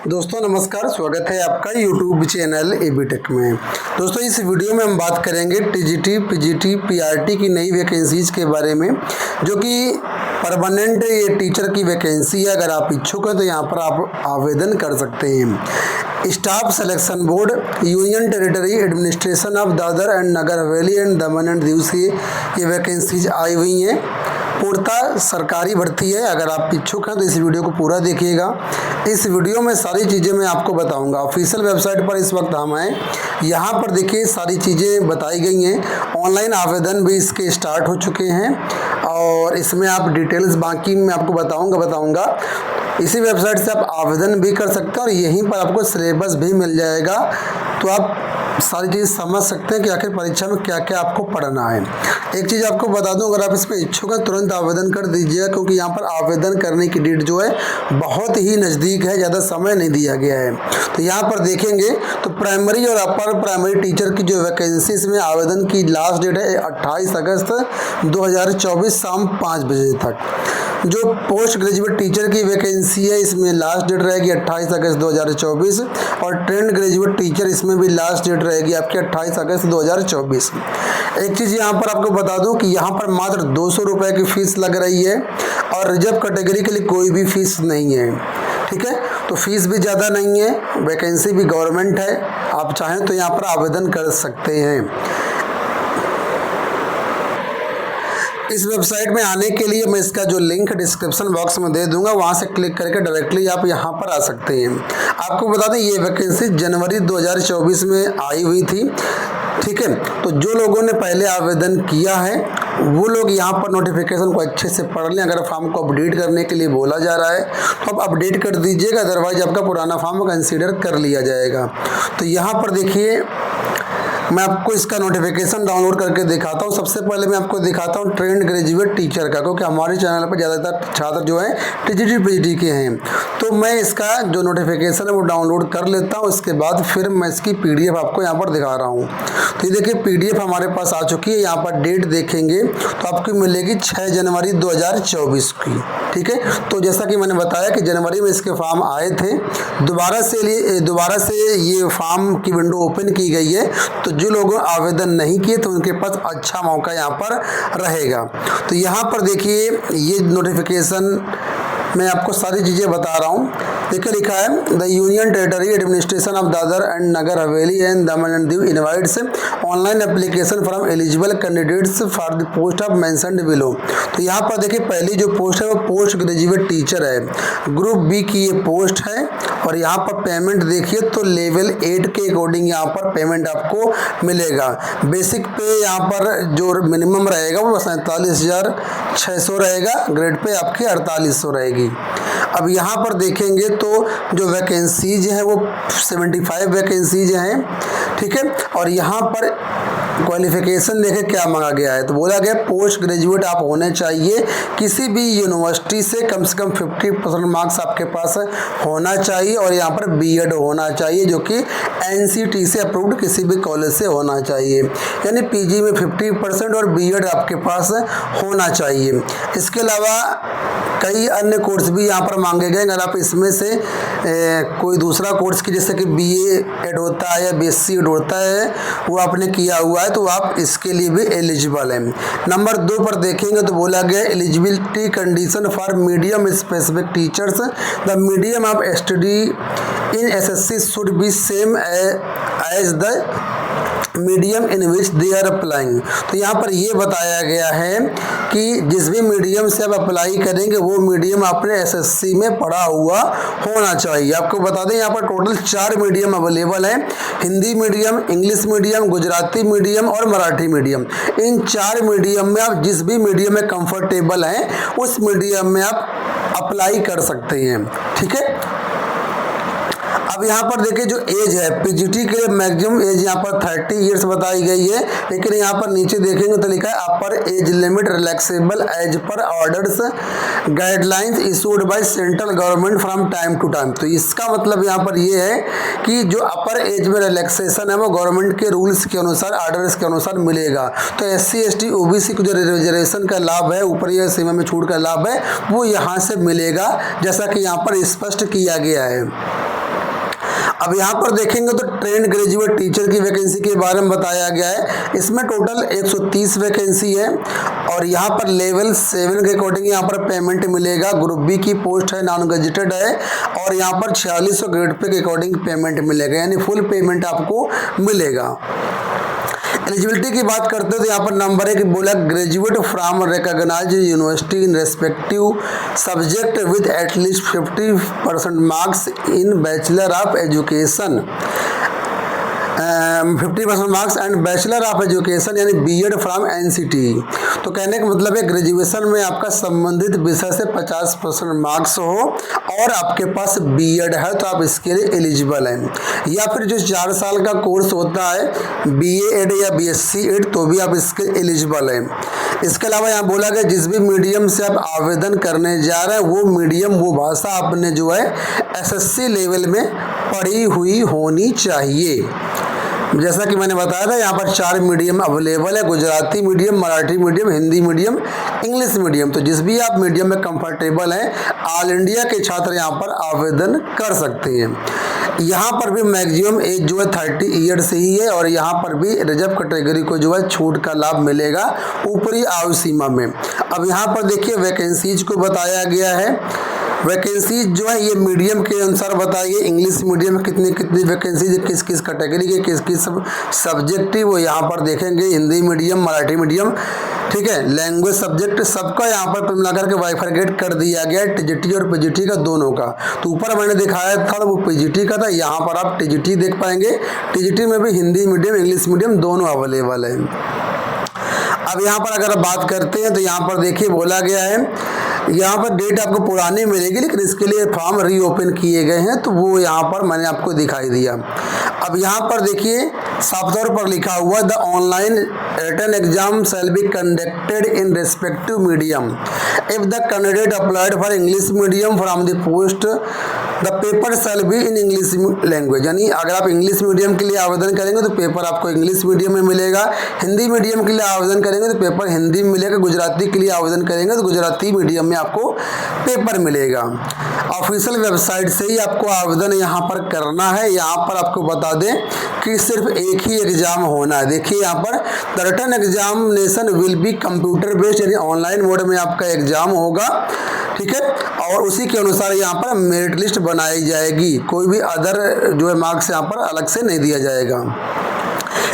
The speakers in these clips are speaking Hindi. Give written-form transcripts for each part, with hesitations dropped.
दोस्तों नमस्कार, स्वागत है आपका यूट्यूब चैनल एबी टेक में। दोस्तों इस वीडियो में हम बात करेंगे टीजीटी, पीजीटी, पीआरटी की नई वैकेंसीज के बारे में, जो कि परमानेंट ये टीचर की वैकेंसी है। अगर आप इच्छुक हैं तो यहाँ पर आप आवेदन कर सकते हैं। Staff Selection Board, Union Territory Administration of Dadra and Nagar Haveli and Daman and Diu से ये वैकेंसीज आई हुई हैं। पूर्णतः सरकारी भर्ती है। अगर आप इच्छुक हैं तो इस वीडियो को पूरा देखिएगा। इस वीडियो में सारी चीज़ें मैं आपको बताऊंगा। ऑफिशियल वेबसाइट पर इस वक्त हम हैं। यहाँ पर देखिए सारी चीज़ें बताई गई हैं। ऑनलाइन आवेदन भी इसके स्टार्ट हो चुके हैं और इसमें आप डिटेल्स बाकी मैं आपको बताऊंगा। इसी वेबसाइट से आप आवेदन भी कर सकते हैं और यहीं पर आपको सिलेबस भी मिल जाएगा, तो आप सारी चीज़ समझ सकते हैं कि आखिर परीक्षा में क्या क्या आपको पढ़ना है। एक चीज़ आपको बता दूं, अगर आप इसमें इच्छुक हैं तुरंत आवेदन कर दीजिएगा, क्योंकि यहाँ पर आवेदन करने की डेट जो है बहुत ही नज़दीक है, ज़्यादा समय नहीं दिया गया है। तो यहाँ पर देखेंगे तो प्राइमरी और अपर प्राइमरी टीचर की जो वैकेंसी, इसमें आवेदन की लास्ट डेट है 28 अगस्त 2024 शाम 5 बजे तक। जो पोस्ट ग्रेजुएट टीचर की वैकेंसी है, इसमें लास्ट डेट रहेगी 28 अगस्त 2024 और ट्रेंड ग्रेजुएट टीचर इसमें भी लास्ट डेट रहेगी आपकी 28 अगस्त 2024। एक चीज़ यहाँ पर आपको बता दूं कि यहाँ पर मात्र 200 रुपये की फ़ीस लग रही है और रिजर्व कैटेगरी के लिए कोई भी फ़ीस नहीं है। ठीक है, तो फीस भी ज़्यादा नहीं है, वैकेंसी भी गवर्नमेंट है। आप चाहें तो यहाँ पर आवेदन कर सकते हैं। इस वेबसाइट में आने के लिए मैं इसका जो लिंक डिस्क्रिप्शन बॉक्स में दे दूंगा, वहां से क्लिक करके डायरेक्टली आप यहां पर आ सकते हैं। आपको बता दें ये वैकेंसी जनवरी 2024 में आई हुई थी। ठीक है, तो जो लोगों ने पहले आवेदन किया है वो लोग यहाँ पर नोटिफिकेशन को अच्छे से पढ़ लें। अगर फॉर्म को अपडेट करने के लिए बोला जा रहा है तो आप अपडेट कर दीजिएगा, अदरवाइज आपका पुराना फॉर्म कंसीडर कर लिया जाएगा। तो यहाँ पर देखिए मैं आपको इसका नोटिफिकेशन डाउनलोड करके दिखाता हूँ। सबसे पहले मैं आपको दिखाता हूँ ट्रेंड ग्रेजुएट टीचर का, क्योंकि हमारे चैनल पर ज़्यादातर छात्र जो हैं टीजीटी पीजीटी के हैं। तो मैं इसका जो नोटिफिकेशन है वो डाउनलोड कर लेता हूँ, उसके बाद फिर मैं इसकी पीडीएफ आपको यहाँ पर दिखा रहा हूँ। तो ये देखिए पीडीएफ हमारे पास आ चुकी है। यहाँ पर डेट देखेंगे तो आपको मिलेगी 6 जनवरी 2024 की। ठीक है, तो जैसा कि मैंने बताया कि जनवरी में इसके फॉर्म आए थे, दोबारा से ये फॉर्म की विंडो ओपन की गई है। तो जो लोग आवेदन नहीं किए तो उनके पास अच्छा मौका यहाँ पर रहेगा। तो यहाँ पर देखिए ये नोटिफिकेशन मैं आपको सारी चीज़ें बता रहा हूँ। देखिए लिखा है the Union Territory Administration of Dadra and Nagar Haveli and Daman and Diu invites online application from eligible candidates for the post of mentioned below. तो यहाँ पर देखिए पहली जो पोस्ट है वो पोस्ट ग्रेजुएट टीचर है, ग्रुप बी की ये पोस्ट है। और यहाँ पर पेमेंट देखिए तो लेवल 8 के अकॉर्डिंग यहाँ पर पेमेंट आपको मिलेगा। बेसिक पे यहाँ पर जो मिनिमम रहेगा वो 47,600 रहेगा, ग्रेड पे आपकी 4800 रहेगी। अब यहाँ पर देखेंगे तो जो वैकेंसीज हैं वो 75 वैकेंसीज हैं। ठीक है, और यहाँ पर क्वालिफिकेशन देखे क्या मांगा गया है, तो बोला गया पोस्ट ग्रेजुएट आप होने चाहिए, किसी भी यूनिवर्सिटी से कम 50% मार्क्स आपके पास होना चाहिए और यहाँ पर बीएड होना चाहिए, जो कि एनसीटी से अप्रूव्ड किसी भी कॉलेज से होना चाहिए। यानी पीजी में 50% और बीएड आपके पास होना चाहिए। इसके अलावा कई अन्य कोर्स भी यहाँ पर मांगे गए। अगर आप इसमें से कोई दूसरा कोर्स की जैसे कि बीए एड होता है या बीएससी एड होता है वो आपने किया हुआ है तो आप इसके लिए भी एलिजिबल हैं। नंबर 2 पर देखेंगे तो बोला गया eligibility condition for medium specific teachers, the medium of study in SSC should be same as the medium in which they are applying. तो यहाँ पर ये बताया गया है कि जिस भी मीडियम से आप अप्लाई करेंगे वो मीडियम आपने एसएससी में पढ़ा हुआ होना चाहिए। आपको बता दें यहाँ पर टोटल 4 मीडियम अवेलेबल हैं, Hindi medium, English medium, Gujarati medium और मराठी मीडियम। इन 4 मीडियम में आप जिस भी मीडियम में कंफर्टेबल हैं उस मीडियम में आप अप्लाई कर सकते हैं। ठीक है, अब यहाँ पर देखिए जो एज है पीजीटी के लिए मैक्सिमम एज यहाँ पर 30 ईयर्स बताई गई है, लेकिन यहाँ पर नीचे देखेंगे तो लिखा है upper age limit relaxable as per orders guidelines issued by central government from time to time. तो इसका मतलब यहाँ पर ये है कि जो अपर एज में रिलैक्सेशन है वो गवर्नमेंट के रूल्स के अनुसार, ऑर्डर्स के अनुसार मिलेगा। तो SC ST OBC को जो रिजर्वेशन का लाभ है, ऊपर यह सीमा में छूट का लाभ है, वो यहाँ से मिलेगा, जैसा कि यहाँ पर स्पष्ट किया गया है। अब यहाँ पर देखेंगे तो ट्रेंड ग्रेजुएट टीचर की वैकेंसी के बारे में बताया गया है। इसमें टोटल 130 वैकेंसी है और यहाँ पर लेवल 7 के अकॉर्डिंग यहाँ पर पेमेंट मिलेगा। ग्रुप बी की पोस्ट है, नॉन गजेटेड है और यहाँ पर 4600 ग्रेड पे के अकॉर्डिंग पेमेंट मिलेगा, यानी फुल पेमेंट आपको मिलेगा। एलिजिबिलिटी की बात करते हैं तो यहाँ पर नंबर 1 बोला graduate from recognised university in respective subject with at least 50% marks in bachelor of education, 50% marks and bachelor of education यानी बीएड फ्रॉम एनसीटी। तो कहने का मतलब है ग्रेजुएशन में आपका संबंधित विषय से 50% मार्क्स हो और आपके पास बीएड है तो आप इसके लिए एलिजिबल हैं। या फिर जो 4 साल का कोर्स होता है बीए एड या बीएससी एड तो भी आप इसके एलिजिबल हैं। इसके अलावा यहाँ बोला गया जिस भी मीडियम से आप आवेदन करने जा रहे हैं वो मीडियम वो भाषा आपने जो है एसएससी लेवल में पढ़ी हुई होनी चाहिए। जैसा कि मैंने बताया था यहाँ पर 4 मीडियम अवेलेबल है, Gujarati medium, Marathi medium, Hindi medium, English medium. तो जिस भी आप मीडियम में कंफर्टेबल हैं ऑल इंडिया के छात्र यहाँ पर आवेदन कर सकते हैं। यहाँ पर भी मैक्सिमम एज जो है 30 ईयर से ही है और यहाँ पर भी रिजर्व कैटेगरी को जो है छूट का लाभ मिलेगा ऊपरी आयु सीमा में। अब यहाँ पर देखिए वैकेंसीज को बताया गया है। वैकेंसीज जो है ये मीडियम के अनुसार बताइए, इंग्लिश मीडियम में कितनी कितनी वैकेंसीज, किस किस कैटेगरी के किस किस सब्जेक्ट वो यहाँ पर देखेंगे। हिंदी मीडियम, मराठी मीडियम, ठीक है, लैंग्वेज सब्जेक्ट सबका यहाँ पर मिलाकर के बाइफरगेट कर दिया गया है, टीजीटी और पीजीटी का दोनों का। तो ऊपर मैंने दिखाया था वो पीजीटी का था, यहाँ पर आप टीजीटी देख पाएंगे। टीजीटी में भी हिंदी मीडियम इंग्लिश मीडियम दोनों अवेलेबल है। अब यहाँ पर अगर बात करते हैं तो यहाँ पर देखिए बोला गया है यहाँ पर डेट आपको पुरानी मिलेगी लेकिन इसके लिए फॉर्म रीओपन किए गए हैं तो वो यहाँ पर मैंने आपको दिखाई दिया। अब यहाँ पर देखिए साफ तौर पर लिखा हुआ the online written exam shall be conducted in respective medium if the candidate applied for English medium from the post the paper shall be in English language. यानी अगर आप इंग्लिश मीडियम के लिए आवेदन करेंगे तो पेपर आपको इंग्लिश मीडियम में मिलेगा, हिंदी मीडियम के लिए आवेदन करेंगे तो पेपर हिंदी में मिलेगा, गुजराती के लिए आवेदन करेंगे तो गुजराती मीडियम में आपको पेपर मिलेगा। ऑफिशियल वेबसाइट से ही आपको आवेदन यहाँ पर करना है। यहाँ पर आपको बता दें कि सिर्फ एक ही एग्जाम होना है। देखिए यहाँ पर the written examination will be computer based यानी ऑनलाइन मोड में आपका एग्जाम होगा, ठीक है, और उसी के अनुसार यहाँ पर मेरिट लिस्ट बनाई जाएगी। कोई भी अदर जो है मार्क्स यहाँ पर अलग से नहीं दिया जाएगा।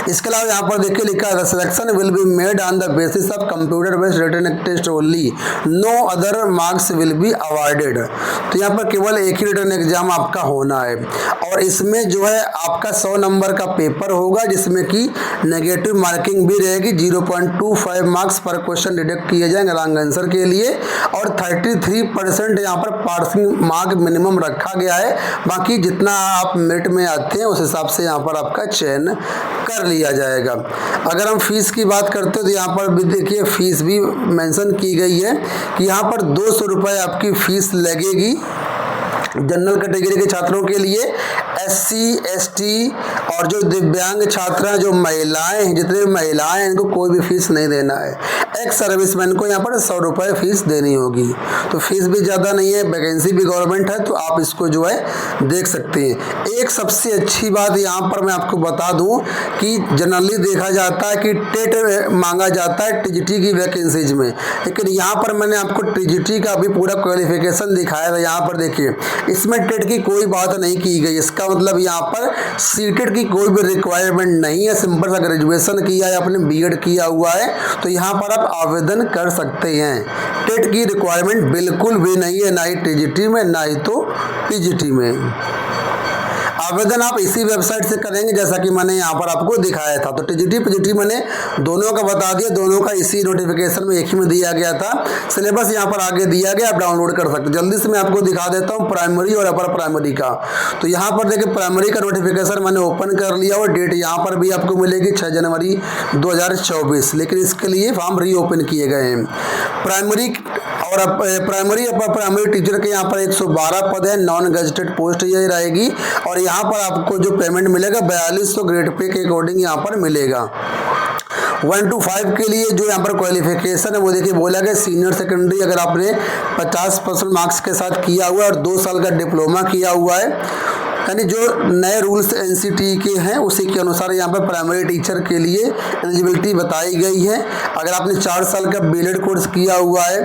इसके अलावा यहाँ पर देखिए लिखा है selection will be made on the basis of computer based written test only, no other marks will be awarded. तो यहाँ पर केवल एक ही रिटन एग्जाम आपका होना है और इसमें जो है आपका 100 नंबर का पेपर होगा जिसमें कि नेगेटिव मार्किंग भी रहेगी। 0.25 मार्क्स पर क्वेश्चन डिडक्ट किए जाएंगे रॉन्ग आंसर के लिए और 33% यहाँ पर पासिंग मार्क मिनिमम रखा गया है। बाकी जितना आप मेरिट में आते हैं उस हिसाब से यहाँ पर आपका चयन कर लिया जाएगा। अगर हम फीस की बात करते हैं तो यहाँ पर भी देखिए फीस भी मेंशन की गई है कि यहाँ पर 200 रुपये आपकी फीस लगेगी जनरल कैटेगरी के छात्रों के लिए। एससी एसटी और जो दिव्यांग छात्र हैं, जो महिलाएं हैं, जितने भी महिलाएं हैं इनको कोई भी फीस नहीं देना है। एक्स सर्विसमैन को यहाँ पर 100 रुपये फीस देनी होगी। तो फीस भी ज़्यादा नहीं है, वैकेंसी भी गवर्नमेंट है तो आप इसको जो है देख सकते हैं। एक सबसे अच्छी बात यहाँ पर मैं आपको बता दूँ कि जनरली देखा जाता है कि टेट मांगा जाता है टीजीटी की वैकेंसीज में, लेकिन यहाँ पर मैंने आपको टीजीटी का भी पूरा क्वालिफिकेशन दिखाया था। यहाँ पर देखिए इसमें टेट की कोई बात नहीं की गई। इसका मतलब यहाँ पर सीटेट की कोई भी रिक्वायरमेंट नहीं है। सिंपल सा ग्रेजुएशन किया है, आपने बीएड किया हुआ है तो यहाँ पर आप आवेदन कर सकते हैं। टेट की रिक्वायरमेंट बिल्कुल भी नहीं है, ना ही टीजीटी में ना ही तो पीजीटी में। आवेदन आप इसी वेबसाइट से करेंगे जैसा कि मैंने यहाँ पर आपको दिखाया था। तो टीजीटी पीजीटी मैंने दोनों का बता दिया, दोनों का इसी नोटिफिकेशन में एक ही में दिया गया था। सिलेबस यहाँ पर आगे दिया गया, आप डाउनलोड कर सकते हैं। जल्दी से मैं आपको दिखा देता हूँ प्राइमरी और अपर प्राइमरी का। तो यहाँ पर देखिए प्राइमरी का नोटिफिकेशन मैंने ओपन कर लिया और डेट यहाँ पर भी आपको मिलेगी 6 जनवरी 2024, लेकिन इसके लिए फॉर्म रीओपन किए गए हैं। प्राइमरी और प्राइमरी अपर प्राइमरी टीचर के यहाँ पर 112 पद है, नॉन गजेटेड पोस्ट ये रहेगी और यहाँ पर आपको जो पेमेंट मिलेगा 4200 ग्रेड पे के अकॉर्डिंग यहाँ पर मिलेगा। 1 to 5 के लिए जो यहाँ पर क्वालिफिकेशन है वो देखिए बोला गया सीनियर सेकेंडरी अगर आपने 50% मार्क्स के साथ किया हुआ है और 2 साल का डिप्लोमा किया हुआ है यानी जो नए रूल्स एनसीटी के हैं उसी के अनुसार यहाँ पर प्राइमरी टीचर के लिए एलिजिबिलिटी बताई गई है। अगर आपने 4 साल का बीएड कोर्स किया हुआ है,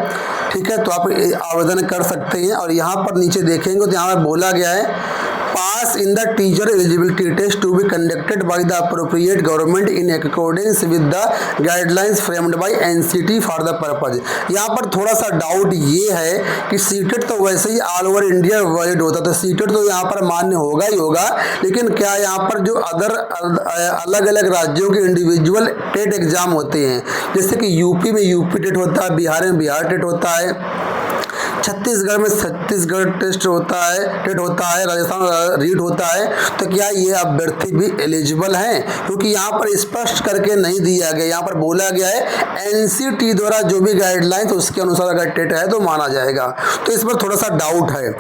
ठीक है, तो आप आवेदन कर सकते हैं। और यहाँ पर नीचे देखेंगे तो यहाँ पर बोला गया है pass in the teacher eligibility test to be conducted by the appropriate government in according with the guidelines framed by NCT for the purpose. यहाँ पर थोड़ा सा डाउट ये है कि सीटेट तो वैसे ही ऑल ओवर इंडिया वैलिड होता है, तो सीटेट तो यहाँ पर मान्य होगा ही होगा, लेकिन क्या यहाँ पर जो अलग अलग राज्यों के इंडिविजुअल टेट एग्जाम होते हैं, जैसे कि यूपी में यूपी टेट होता है, बिहार में बिहार टेट होता है, छत्तीसगढ़ में छत्तीसगढ़ टेस्ट होता है, टेट होता है, राजस्थान रीट होता है, तो क्या ये अभ्यर्थी भी एलिजिबल हैं? क्योंकि यहाँ पर स्पष्ट करके नहीं दिया गया। यहाँ पर बोला गया है एनसीटी द्वारा जो भी गाइडलाइंस उसके अनुसार अगर टेट है तो माना जाएगा, तो इस पर थोड़ा सा डाउट है,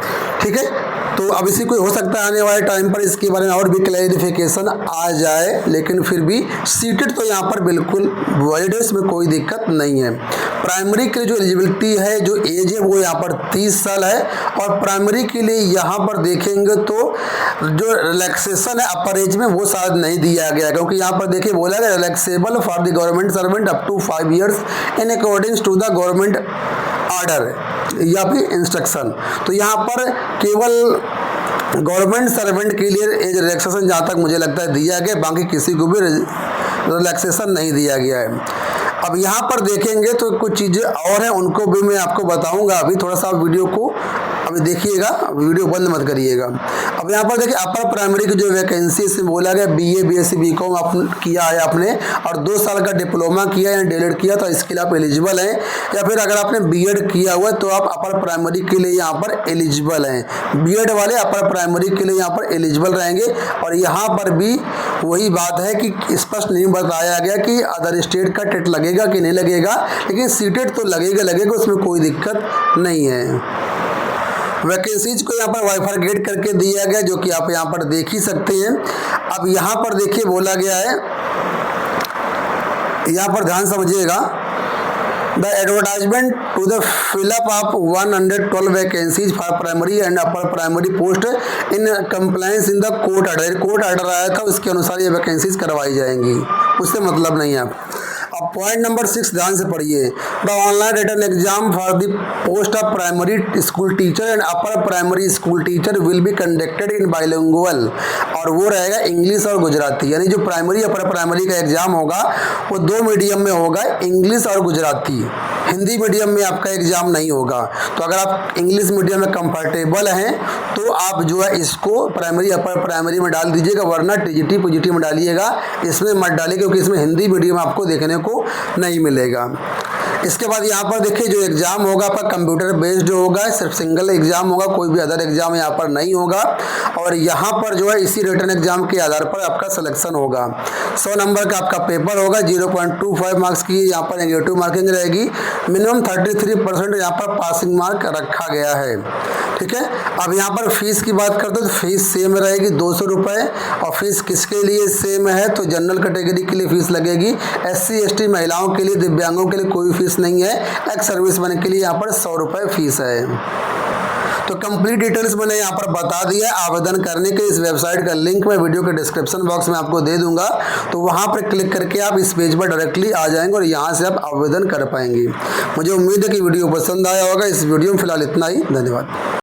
ठीक है। तो अब इसी को हो सकता है आने वाले टाइम पर इसके बारे में और भी क्लैरिफिकेशन आ जाए, लेकिन फिर भी सीटेट तो यहाँ पर बिल्कुल वैलिड है, इसमें कोई दिक्कत नहीं है। प्राइमरी के लिए जो एलिजिबिलिटी है, जो एज है, वो यहाँ पर 30 साल है। और प्राइमरी के लिए यहाँ पर देखेंगे तो जो रिलैक्सेशन है अपर एज में वो शायद नहीं दिया गया, क्योंकि यहाँ पर देखिए बोला गया relaxable for the government servant up to 5 years in according to the government order या फिर इंस्ट्रक्शन। तो यहाँ पर केवल गवर्नमेंट सर्वेंट के लिए एज रिलैक्सेशन जहाँ तक मुझे लगता है दिया गया, बाकी किसी को भी रिलैक्सेशन नहीं दिया गया है। अब यहाँ पर देखेंगे तो कुछ चीज़ें और हैं, उनको भी मैं आपको बताऊंगा। अभी थोड़ा सा वीडियो को अभी देखिएगा, वीडियो बंद मत करिएगा। अब यहाँ पर देखिए अपर प्राइमरी की जो वैकेंसी से बोला गया बीए बीएससी बीकॉम किया है आपने और 2 साल का डिप्लोमा किया या डीएलएड किया, तो इसके लिए आप एलिजिबल हैं। या फिर अगर आपने बीएड किया हुआ है तो आप अपर प्राइमरी के लिए यहाँ पर एलिजिबल हैं। बीएड वाले अपर प्राइमरी के लिए यहाँ पर एलिजिबल रहेंगे। और यहाँ पर भी वही बात है कि स्पष्ट नहीं बताया गया कि अदर स्टेट का टेट लगेगा कि नहीं लगेगा, लेकिन सीटेट तो लगेगा, उसमें कोई दिक्कत नहीं है। वैकेंसीज को यहाँ पर बाइफरकेट करके दिया गया, जो कि आप यहाँ पर देख ही सकते हैं। अब यहाँ पर देखिए बोला गया है, यहाँ पर ध्यान समझिएगा, the advertisement to the fill up of 112 vacancies for primary and upper primary post in compliance in the court order. Court order आया था, उसके अनुसार ये वैकेंसीज करवाई जाएंगी, उससे मतलब नहीं है। अब पॉइंट नंबर 6 ध्यान से पढ़िए, the online written exam for the post of primary school teacher and upper primary school teacher will be conducted in bilingual. और वो रहेगा इंग्लिश और गुजराती, यानी जो प्राइमरी अपर प्राइमरी का एग्जाम होगा वो 2 मीडियम में होगा, इंग्लिश और गुजराती। हिंदी मीडियम में आपका एग्जाम नहीं होगा। तो अगर आप इंग्लिश मीडियम में कंफर्टेबल हैं तो आप जो है इसको प्राइमरी अपर प्राइमरी में डाल दीजिएगा, वरना टीजीटी पीजीटी में डालिएगा, इसमें मत डालिए, क्योंकि इसमें हिंदी मीडियम आपको देखने को नहीं मिलेगा। इसके बाद यहाँ पर देखिए जो एग्जाम होगा आपका कंप्यूटर बेस्ड होगा, सिर्फ सिंगल एग्जाम होगा, कोई भी अदर एग्जाम यहाँ पर नहीं होगा। और यहाँ पर जो है इसी रिटन एग्जाम के आधार पर आपका सिलेक्शन होगा। 100 नंबर का आपका पेपर होगा, 0.25 मार्क्स की यहाँ पर नेगेटिव मार्किंग रहेगी, मिनिमम 33% यहाँ पर पासिंग मार्क रखा गया है, ठीक है। अब यहाँ पर फीस की बात करते हैं तो फीस सेम रहेगी 200 रुपये। और फीस किसके लिए सेम है तो जनरल कैटेगरी के लिए फीस लगेगी, SC ST महिलाओं के लिए, दिव्यांगों के लिए कोई फीस नहीं है, एक्स सर्विसमैन के लिए यहाँ पर 100 रुपये फीस है। तो कंप्लीट डिटेल्स मैंने यहाँ पर बता दिया। आवेदन करने के इस वेबसाइट का लिंक मैं वीडियो के डिस्क्रिप्शन बॉक्स में आपको दे दूंगा, तो वहाँ पर क्लिक करके आप इस पेज पर डायरेक्टली आ जाएंगे और यहाँ से आप आवेदन कर पाएंगे। मुझे उम्मीद है कि वीडियो पसंद आया होगा। इस वीडियो में फिलहाल इतना ही, धन्यवाद।